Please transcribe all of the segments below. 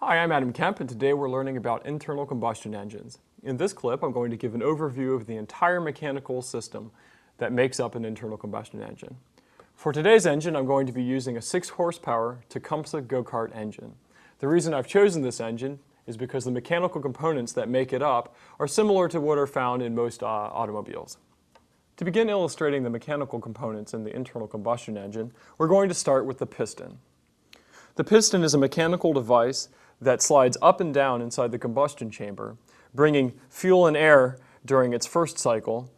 Hi, I'm Adam Kemp, and today we're learning about internal combustion engines. In this clip, I'm going to give an overview of the entire mechanical system that makes up an internal combustion engine. For today's engine, I'm going to be using a 6 horsepower Tecumseh go-kart engine. The reason I've chosen this engine is because the mechanical components that make it up are similar to what are found in most automobiles. To begin illustrating the mechanical components in the internal combustion engine, we're going to start with the piston. The piston is a mechanical device that slides up and down inside the combustion chamber, bringing fuel and air during its first cycle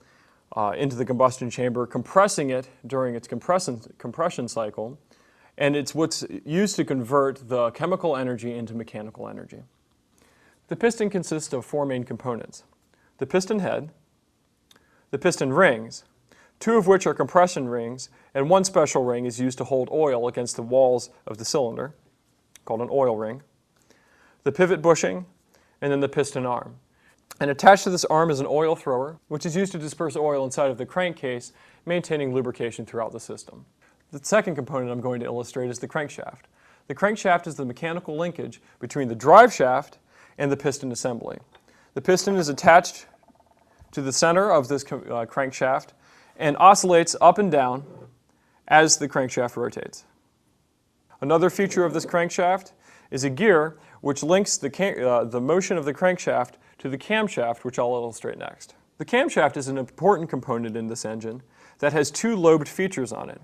into the combustion chamber, compressing it during its compression cycle, and it's what's used to convert the chemical energy into mechanical energy. The piston consists of 4 main components: the piston head, the piston rings, 2 of which are compression rings, and 1 special ring is used to hold oil against the walls of the cylinder, called an oil ring, the pivot bushing, and then the piston arm. And attached to this arm is an oil thrower, which is used to disperse oil inside of the crankcase, maintaining lubrication throughout the system. The second component I'm going to illustrate is the crankshaft. The crankshaft is the mechanical linkage between the drive shaft and the piston assembly. The piston is attached to the center of this crankshaft and oscillates up and down as the crankshaft rotates. Another feature of this crankshaft is a gear which links the motion of the crankshaft to the camshaft, which I'll illustrate next. The camshaft is an important component in this engine that has 2 lobed features on it.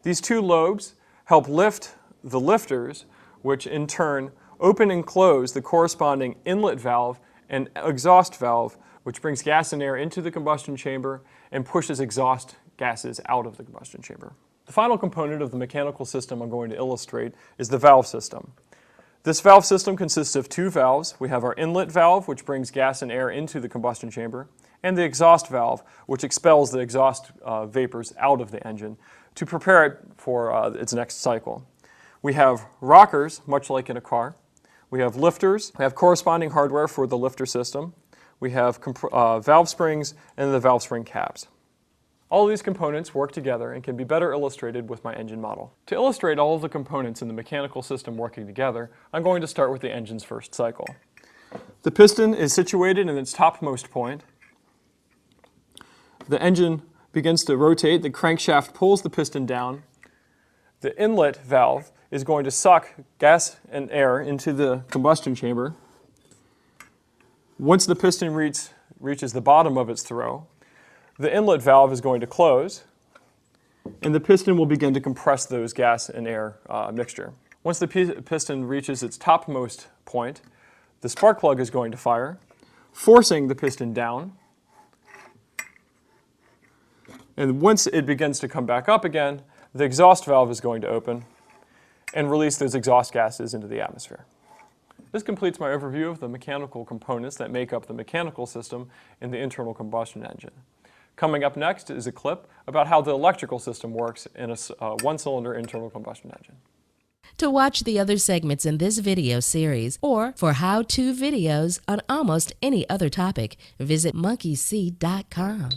These 2 lobes help lift the lifters, which in turn open and close the corresponding inlet valve and exhaust valve, which brings gas and air into the combustion chamber and pushes exhaust gases out of the combustion chamber. The final component of the mechanical system I'm going to illustrate is the valve system. This valve system consists of 2 valves. We have our inlet valve, which brings gas and air into the combustion chamber, and the exhaust valve, which expels the exhaust vapors out of the engine to prepare it for its next cycle. We have rockers, much like in a car. We have lifters. We have corresponding hardware for the lifter system. We have valve springs and the valve spring caps. All of these components work together and can be better illustrated with my engine model. To illustrate all of the components in the mechanical system working together, I'm going to start with the engine's first cycle. The piston is situated in its topmost point. The engine begins to rotate. The crankshaft pulls the piston down. The inlet valve is going to suck gas and air into the combustion chamber. Once the piston reaches the bottom of its throw, the inlet valve is going to close, and the piston will begin to compress those gas and air mixture. Once the piston reaches its topmost point, the spark plug is going to fire, forcing the piston down. And once it begins to come back up again, the exhaust valve is going to open and release those exhaust gases into the atmosphere. This completes my overview of the mechanical components that make up the mechanical system in the internal combustion engine. Coming up next is a clip about how the electrical system works in a one-cylinder internal combustion engine. To watch the other segments in this video series or for how-to videos on almost any other topic, visit monkeyseed.com.